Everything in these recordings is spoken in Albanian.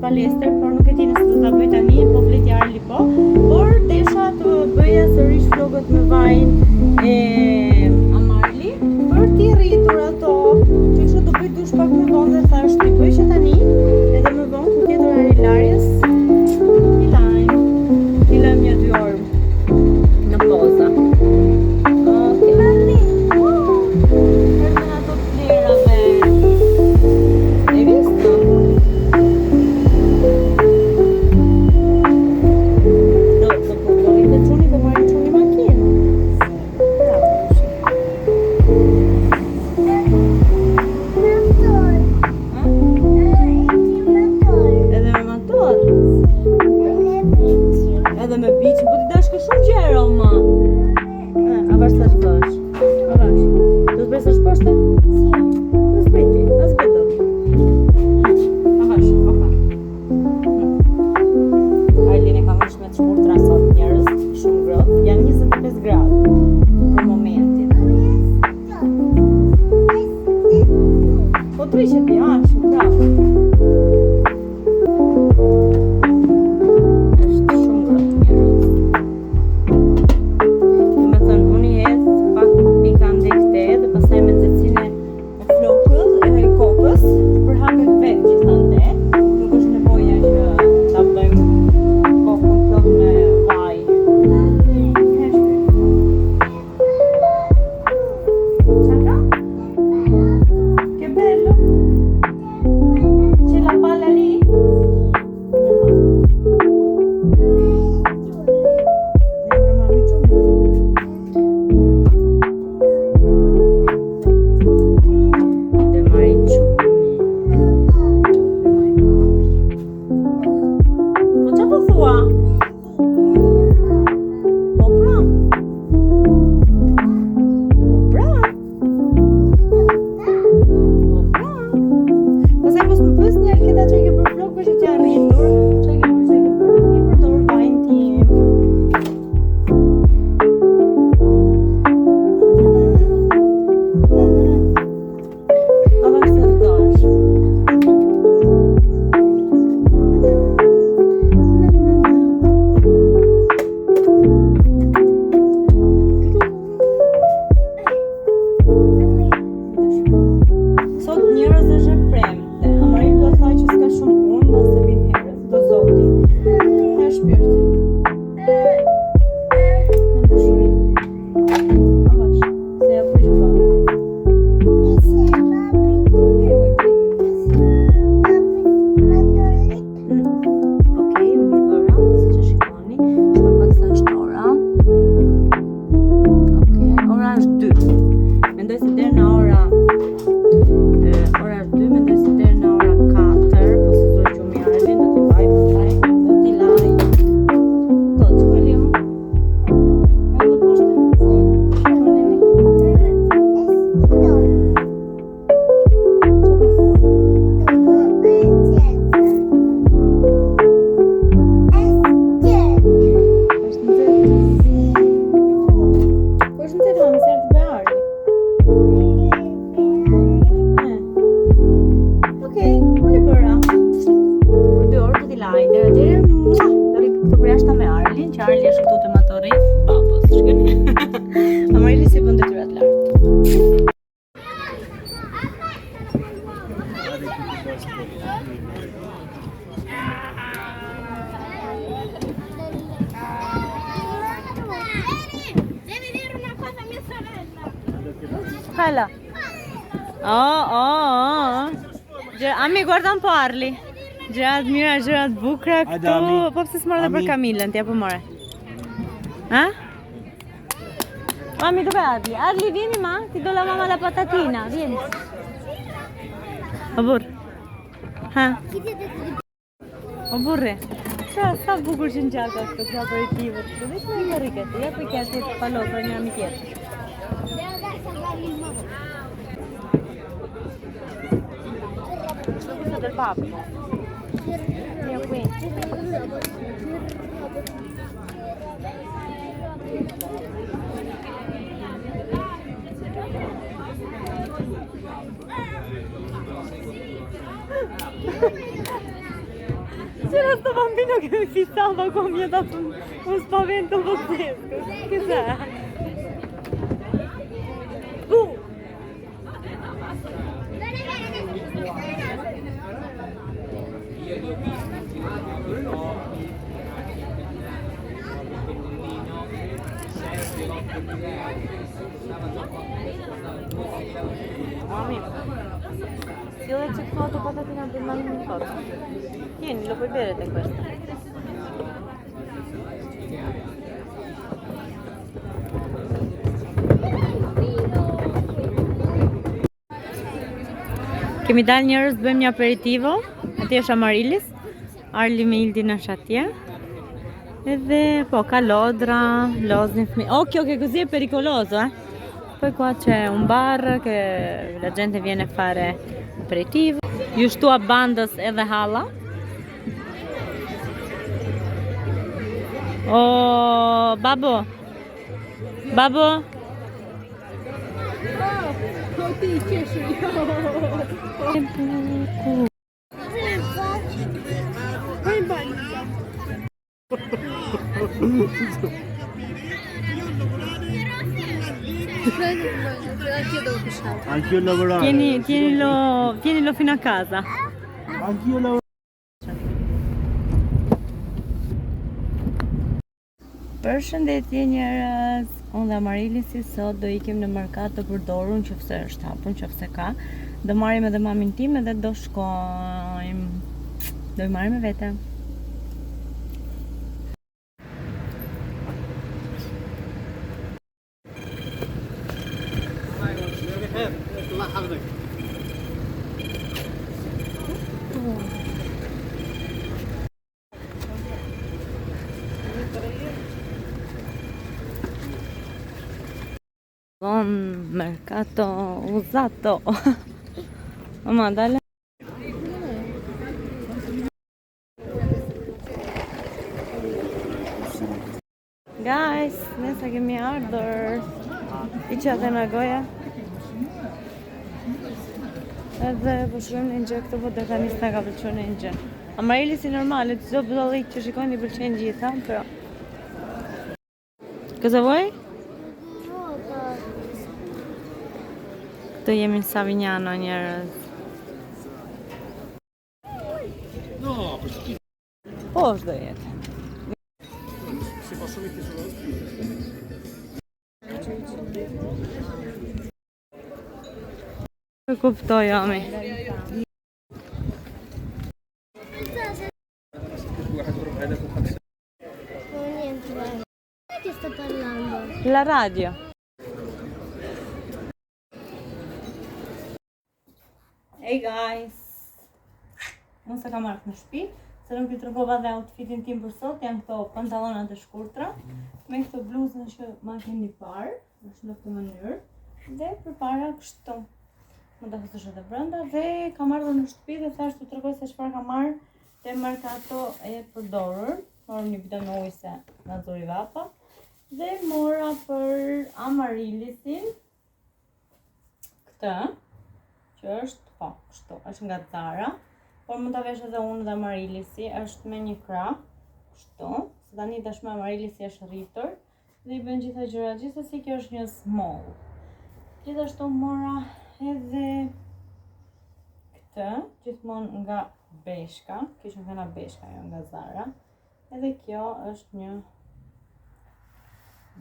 Palestër, por nuk e di nëse do ta bëj tani, po fleti Arli po. Por desha të bëja sërish vlogët me vajin e Amarli për t'i rritur ato. Kështu do bëj dush pak më vonë dhe thash ti bëj që tani, edhe më vonë kur tjetër orari larjes, i lajm një 2 orë në poza. Hala. Ami, guarda un po' Arli. Gjërat mira, gjërat bukura këtu. Po pse s'morë dhe për Kamilën, t'ja po more. Ha? Mami, dove Arli? Arli, vieni ma, ti do la mamma la patatina, vieni. O burr. Ha? O burre. Sa bukur që në gjatë është këtë aperitivët. Dhe që me i kariketi, ja për kjetit palota një ami tjetë. Questo del babbo. Io qui. C'era sto bambino che mi fissava qua, mi ha dato un spavento pazzesco. Cos'è? Mami, se io ho fatto patatina per mani in foto. Tieni, lo puoi bere te questo. Kemi dalë njerëz, bëjmë një aperitivo. Atje është Amarilis. Arli me Ildin është atje. Edhe po ka lodra, lozin fëmijë. Occhio che così è pericoloso, eh. Poi qua c'è un bar che la gente viene a fare aperitivo. Ju shtua bandës edhe halla. Oh, babo. Babo. Anch'io devo pisciare. Anch'io lavorare. Tienilo fino a casa. Anch'io lavorare. Përshëndetje njerëz. Unë dhe Amarilisi sot do ikim në Mercato për Dorën, nëse është hapur, nëse ka. Do marrim edhe mamin tim edhe do shkojmë. Do i marrim me vete. Mercato usato. Mamma, dale. Guys, nesa kemi ardhur. I qatë në goja. Edhe po shkojmë në gjë këtë, po dhe ka njështë nga ka pëlqo në gjë. Amarili si normale, të zdo bëdollik që shikojnë i pëlqenë gjitha, pero... Cosa vuoi? Këtu jemi në Savignano njerëz. Po është do jetë. E kuptoj, Ami. Che sta parlando? La radio. Hey guys. Unë se kam ardhur në shtëpi, se nuk ju tregova dhe outfitin tim për sot, janë këto pantallonat e shkurtra, me këto bluzën që ma keni parë, është në këtë mënyrë, dhe përpara kështu. Më të hësësh edhe brenda dhe kam ardhur në shtëpi dhe thash të tregoj se çfarë kam marrë te Mercato e përdorur. Morëm një bidon ujë se na zuri vapa. Dhe mora për Amarilisin këtë, që është, po, kështu, është nga Zara, por mund ta vesh edhe unë dhe Amarilisi, është me një krah, kështu, se tani tashmë Amarilisi është rritur dhe i bën gjitha gjërat, gjithsesi kjo është një small. Gjithashtu mora edhe këtë, gjithmonë nga Beshka, kjo që nga Beshka, jo nga Zara, edhe kjo është një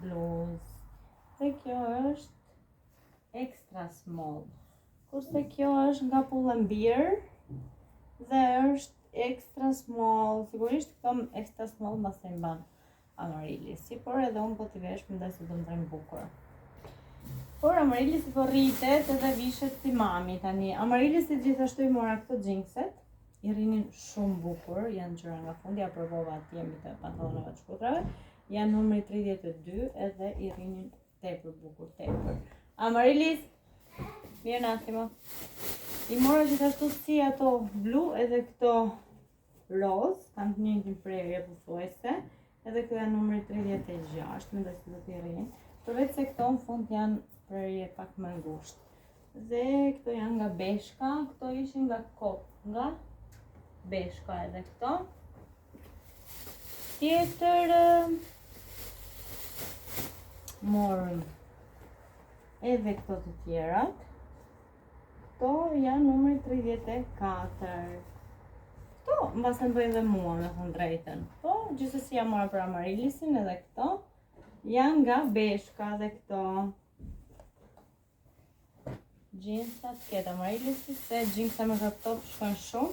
bluzë, dhe kjo është extra small, kurse kjo është nga Pull&Bear dhe është extra small, sigurisht këto extra small mbas e mban Amarylisi, por edhe unë po t'i vesh mendoj se do më trem bukur. Por Amarylisi po rritet edhe vishet si mami tani. Amarylisi gjithashtu i mora këto xhinxet, i rrinin shumë bukur, janë gjëra nga fundi, ja provova atje mbi të pantallonave të shkurtrave. Janë numri 32 edhe i rrinin tepër bukur, tepër. Amarilis, mirë natimo. I mora gjithashtu si ato blu edhe këto roz, kanë të njëjtin prerje pothuajse, edhe këto janë numri 36, mendoj se do t'i rrin. Përveç se këto në fund janë prerje pak më ngushtë. Dhe këto janë nga beshka, këto ishin nga nga beshka edhe këto. Tjetër morëm edhe këto të tjerat. Këto janë numri 34. Këto mbas e bëjnë dhe mua me thënë drejtën. Po, gjithsesi jam mora për Amarylisin edhe këto. Janë nga beshka dhe këto. Gjinsa t'ket Amarylisi, se gjinsa me crop top shkojnë shumë.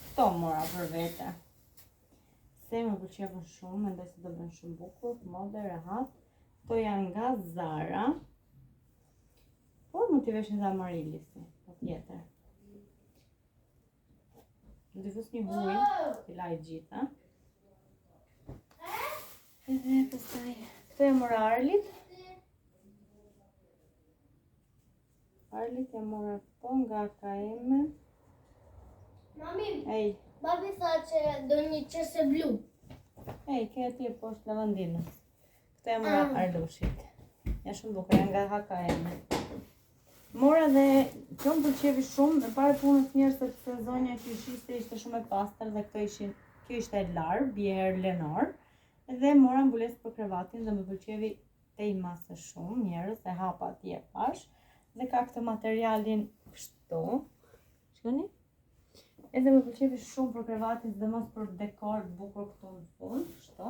Këto mora për vete. Se më pëlqejnë shumë, mendoj se do bëjnë shumë bukur, mode, rehat. Këto janë nga Zara. Por më t'i veshin dhe Amarylisi, po tjetër. Në t'i fus një huj, t'i laj gjitha. Edhe pastaj, këto e mora Arlit. Arlit e mora këto nga KM. Mami, Ej, babi tha që do një qese blu. ej, ke atje poshtë lavandinës. Këto e mora Arlushit. Ja shumë bukur, janë nga HKM. Mora dhe kjo më pëlqevi shumë, e pare punës njerë sepse zonja që ishte shumë e pastër dhe kjo ishte larë, bjerë Lenor. Dhe mora mbulesë për krevatin dhe më pëlqevi te i masë shumë njerës, e hapa atje pash. Dhe ka këtë materialin kështu. Shkoni? Edhe më pëlqevi shumë për krevatin dhe mos për dekor bukur këtu në fund, kështu.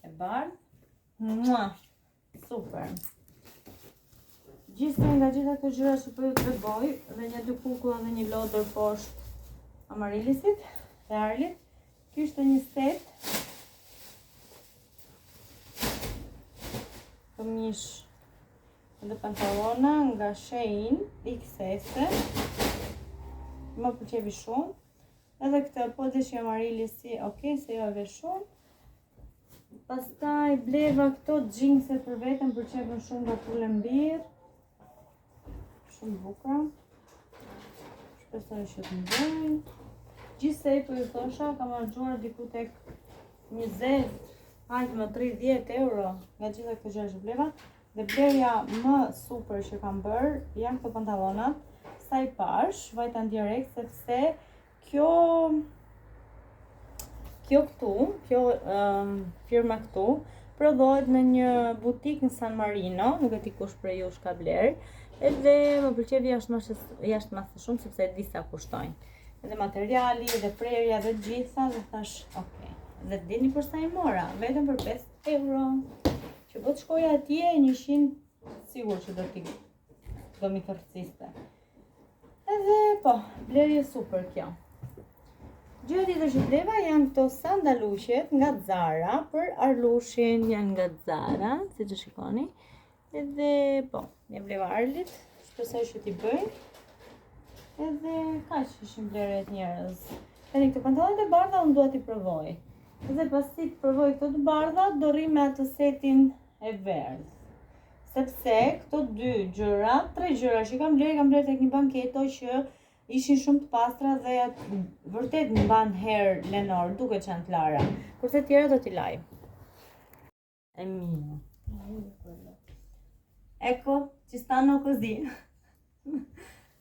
E bardhë. Mua! Super! Gjithse nga gjitha të gjyra që po ju të tregoj, dhe një dy kukulla dhe një lodër poshtë Amarylisit dhe Arlit. Ky ishte një set këmish dhe pantallona nga Shein XS. Më pëlqevi shumë. Edhe këtë po deshi Amarylisi, okay, se jo e vesh shumë. Pastaj bleva këto xhinxet për veten, pëlqeven shumë nga Pull&Bear. Shumë bukra. Shpresoj që të mbojnë. Gjithsej po ju thosha, kam harxuar diku tek 20, hajtë më 30 euro nga gjitha këto gjëra që bleva. Dhe blerja më super që kam bërë janë këto pantallonat. Sa i pash, vajtan direkt sepse kjo firma këtu prodhohet në një butik në San Marino, nuk e di kush prej jush ka bler. Edhe më pëlqevi jashtëmasë shumë sepse e di sa kushtojnë. Edhe materiali, edhe prerja dhe gjitha dhe thash, okay. Dhe dini për sa i mora, vetëm për 5 euro. Që po të shkoja atje 100 sigur që do mi kërciste. Edhe po, blerje super kjo. Gjëra tjetër që bleva janë këto sandaluqet nga Zara, për Arlushin janë nga Zara, si që shikoni. Edhe po, një bleva Arlit, shpresoj që t'i bëjnë. Edhe kaq ishin bleret njerëz. Tani këto pantallonat e bardha unë dua t'i provoj. Edhe pasi të provoj këto të bardha, do rri me atë setin e verdh. Sepse këto 2 gjëra, 3 gjëra që kam bler tek një banketo që ishin shumë të pastra dhe vërtet më mban herë Lenor, duke që janë të lara. Kurse tjera do t'i laj. E mia. Ecco, ci stanno così.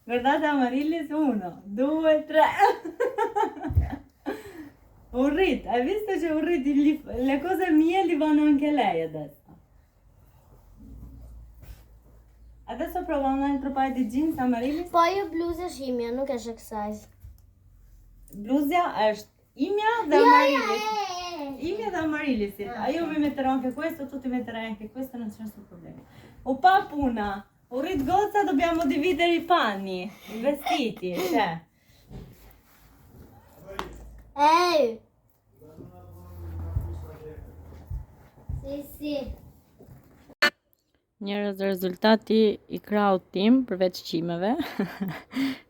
Guardate Amaryllis 1, 2, 3. Urrit, hai visto che urrit, le cose mie li vanno anche lei adesso. Adesso provo un altro paio di jeans Amaryllis. Po ajo bluzë është imja, nuk është e kësaj. Bluzja është imja dhe Amaryllis. Imja dhe Amaryllisit. Io vi metterò anche questo, tu ti metterai anche questo, non c'è nessun problema. Opa puna, urrit gozza, dobbiamo dividere i panni, i vestiti, cioè. Ej! Si. Njerëz, rezultati i kraut tim përveç qimeve.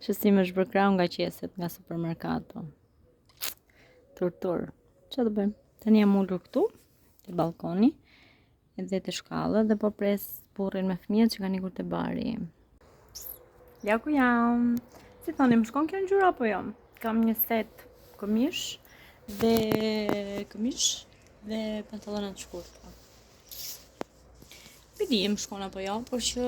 Shësim është bërë krau nga qeset nga supermerkato. Tortur. Çfarë do bëjmë? Tani jam ulur këtu te balkoni edhe te shkalla dhe po pres burrin me fëmijët që kanë ikur te bari. Ja ku jam. Si thoni, më shkon kjo ngjyra apo jo? Kam një set këmish dhe pantallona të shkurtra. Pidi më shkon apo jo, por që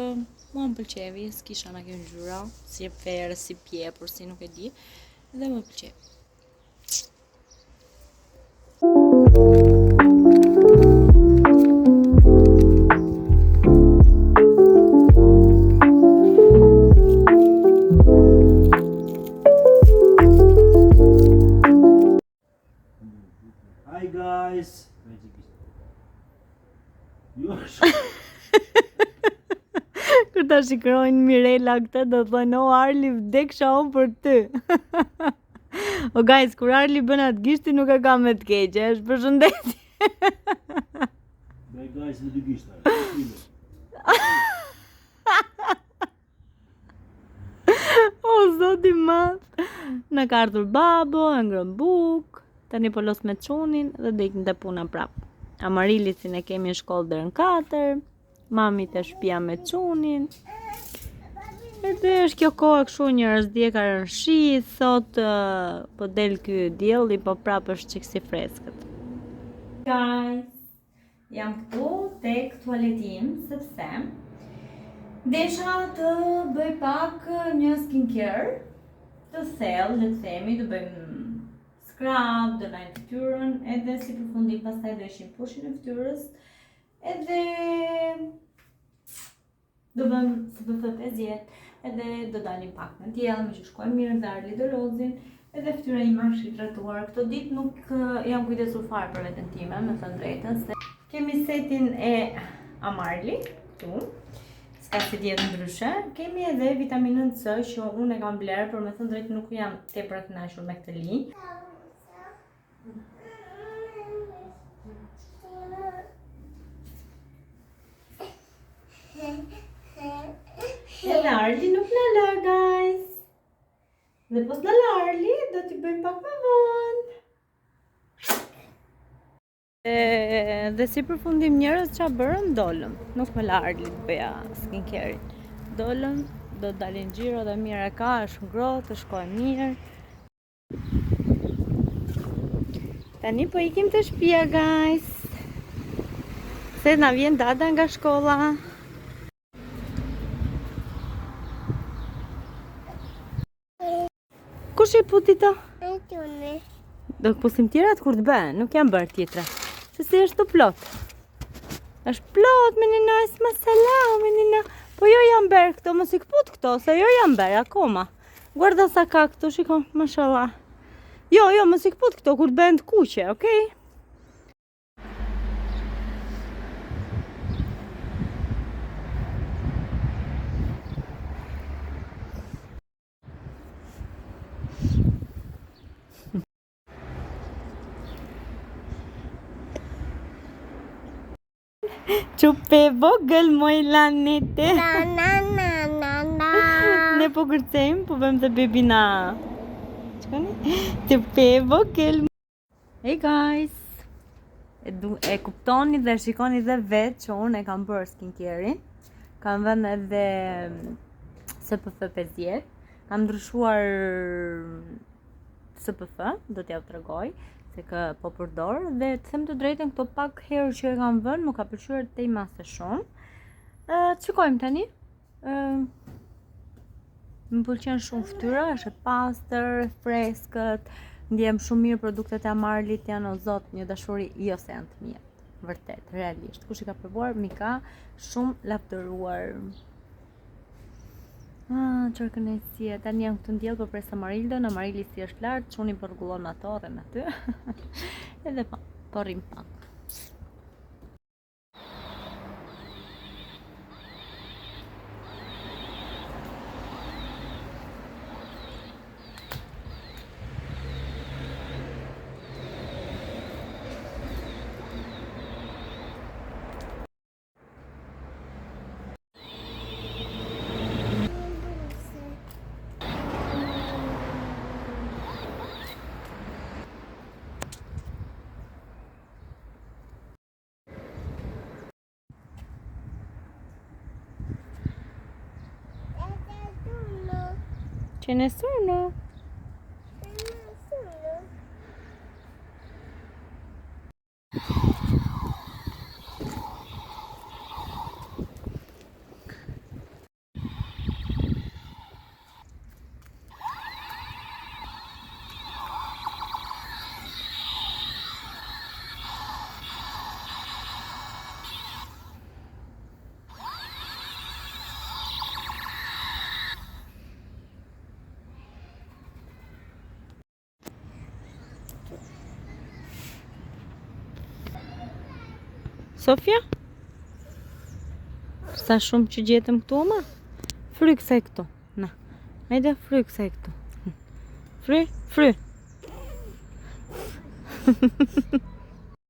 mua më pëlqevi, s'kisha nga kjo ngjyra, si e verë, si pjepur, si nuk e di, dhe më pëlqevi. Hi guys. Kur ta shikrojnë Mirela këtë, do të thonë, o Arli, vdeksha unë për ty. O guys, kur Arli bën atë gishti nuk e ka me të keqe, është përshëndetje. Hey guys, në dy gishta. O zoti madh. Na ka ardhur babo, e ngrën buk, tani po los me çunin dhe do ikim te puna prap. Amarilisin e kemi në shkollë deri në 4, mami te shtëpia me çunin. Edhe është kjo kohë kështu, njerëz, dje ka rënë shi, sot po del ky dielli, po prap është çik si freskët. Guys, jam këtu tek tualeti im sepse desha të bëj pak një skincare të thellë, le të themi, të bëjmë scrub, do lajm fytyrën, edhe si përfundim pastaj do ishim pushin e fytyrës, edhe do bëjmë SPF 50, edhe do dalim pak në diell, me që shkojmë mirë dhe Arli do lozin, edhe fytyra ime është hidratuar. Këto ditë nuk jam kujdesur fare për veten time, me thënë drejtën, se kemi setin e Amarli këtu. S'ka si djetë ndryshe. Kemi edhe vitaminën C që unë e kam blerë, por me thënë drejtë nuk jam tepër të kënaqur me këtë linjë. Edhe Arli nuk në lë, guys. Dhe pos në lë Arli, do t'i bëjmë pak më vonë. Dhe si përfundim njerëz qa bërëm, dolëm. Nuk me la Arli të bëja skincare-in. Dolëm, do dalin gjiro dhe mirë e ka, është ngrohtë, të shkoj mirë. Tani po ikim të shtëpia, guys. Se na vjen dada nga shkolla. Kush i puti ta? Do pusim tjerat kur të bëhen, nuk jam bërë tjetra. Se si është të plot. Është plot, menina, e s'ma salau, menina. Po jo jam bërë këto, mos i këput këto, se jo jam bërë, akoma. Guarda sa ka këto, shiko, mashallah. Jo, mos i këput këto, kur të bëhen të kuqe, okej? Qupe vogël moj lanete. Ne po kërcejmë, po bëjmë të bebina. Qupe vogël. Hey guys, e kuptoni dhe shikoni dhe vetë që unë e kam bërë skincare-in. Kam vënë edhe SPF 50. Kam ndryshuar SPF, do t'ja u tregoj se kë po përdor, dhe të them të drejtën, këto pak herë që e kam vënë më ka pëlqyer tej mase shumë. Shikojmë tani. Më pëlqen shumë fytyra, është e pastër, freskët, ndjem shumë mirë. Produktet e Amarlit janë, o zot, një dashuri jo se janë të mirë. Vërtet, realisht. Kush i ka provuar, mi ka shumë lavdëruar. Qërë kënaqësie. Tani jam këtu ndjell për pres Amarildon. Amarili si është lart, çuni po rregullon motorin aty. Edhe po rrim pak. Ce nessuno? Sofia? Sa shumë që gjetëm këtu ama? Frykse këtu. Na. Hajde frykse këtu. Fry.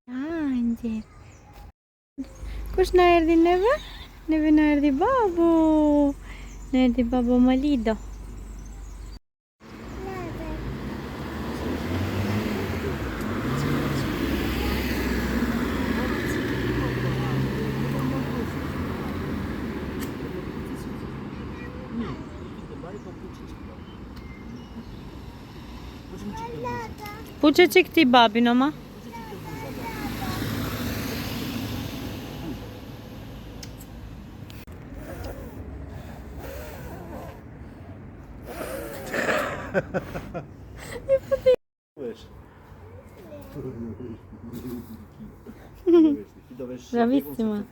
Anjë. Kush na erdhi neve? Neve na erdhi babu. Na erdhi babu Malido. Puče që këti babi në ma? Bravissima.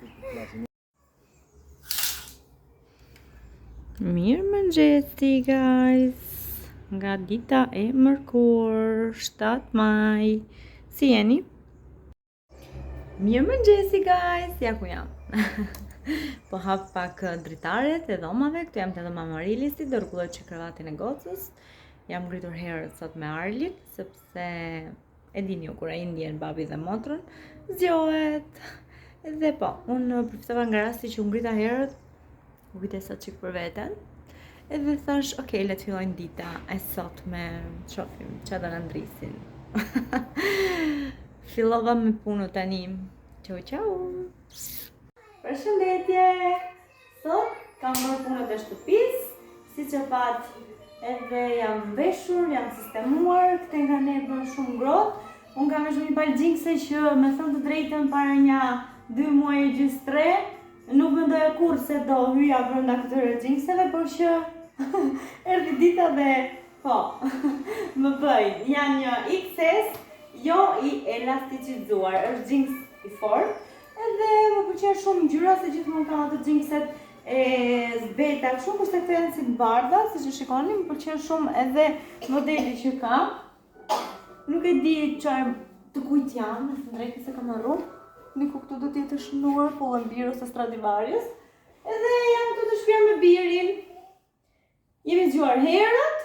Mirëmëngjesi guys. Nga dita e mërkur, 7 maj. Si jeni? Mirëmëngjesi guys, ja ku jam. Po hap pak dritaret e dhomave, këtu jam të dhoma Marilisit, do rregulloj që kravatin e gocës. Jam ngritur herët sot me Arlin, sepse e dini ju kur ai ndjen babi dhe motrën, zgjohet. Dhe po, unë përfittova nga rasti që u ngrita herët, u kujtesa çik për veten. Edhe thash, okej, le të fillojnë dita e sot me qofim, që do në ndrisin. Fillova me punu tani. Ciao. Përshëndetje! Sot kam bërë punët e shtëpis, si që pat edhe jam veshur, jam sistemuar, këte nga ne bërë shumë ngrohtë. Unë kam veshur një palë gjingse që me thënë të drejtën para një 2 muaj e gjys 3, nuk mendoja kur se do hyja brenda këtyre gjingseve, por që erdhi dita dhe po, më bëjnë, janë një XS, jo i elasticizuar, është gjings i fort, edhe më pëlqen shumë ngjyra se gjithmonë kam ato gjingset e zbeta, kështu kurse këto janë si të bardha, siç e shikoni, më pëlqen shumë edhe modeli që kam. Nuk e di çfarë të kujt janë, në të drejtën se kam harruar. Niku këtu do të jetë shënuar Pull&Bear ose Stradivarius. Edhe jam këtu të shpjer me birin. Jemi zgjuar herët.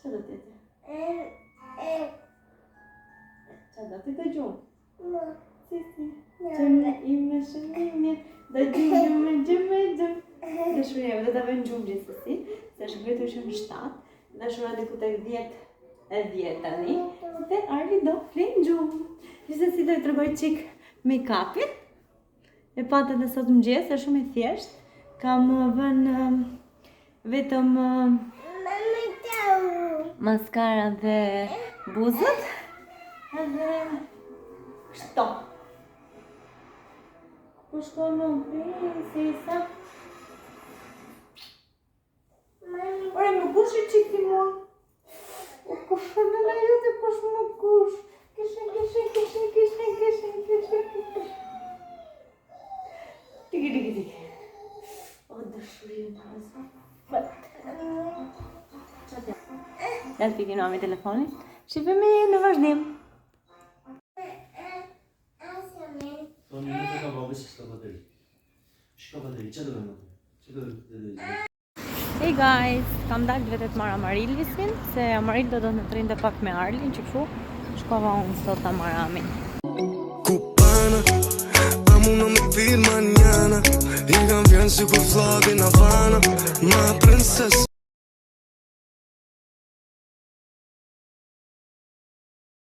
Që do të jetë? Që do të të gjumë? Gjëmë ime shënimje, dhe gjëmë. Dëshuria, dhe të bëjnë gjumë gjithësësi, se është ngritur që në 7, dëshura diku tek 10 tani, dhe Arli do flenë gjumë. Gjithësësi do i tregoj qik make-upin, e patët e sot mëngjes, është shumë e thjeshtë. Kam vënë vetëm maskara dhe buzët, edhe kështo. Po shkono princesa. Ore, më kush e qik ti mua? O kush e në lajete, kush më kush? Kishe. Tiki. O, dëshurie në rëzë. Ja të pikin me telefonin. Shifemi në vazhdim. Toni, nuk e ka babi se s'ka bateri. Shka bateri, që do me Hey guys, kam dalë vetë të marr Amarilisin, se Amaril do të trinte pak me Arlin, që kështu shkova unë sot ta marr Amin. Cubana, amo não me vir mañana. Y cambian su flog en Havana, my princess.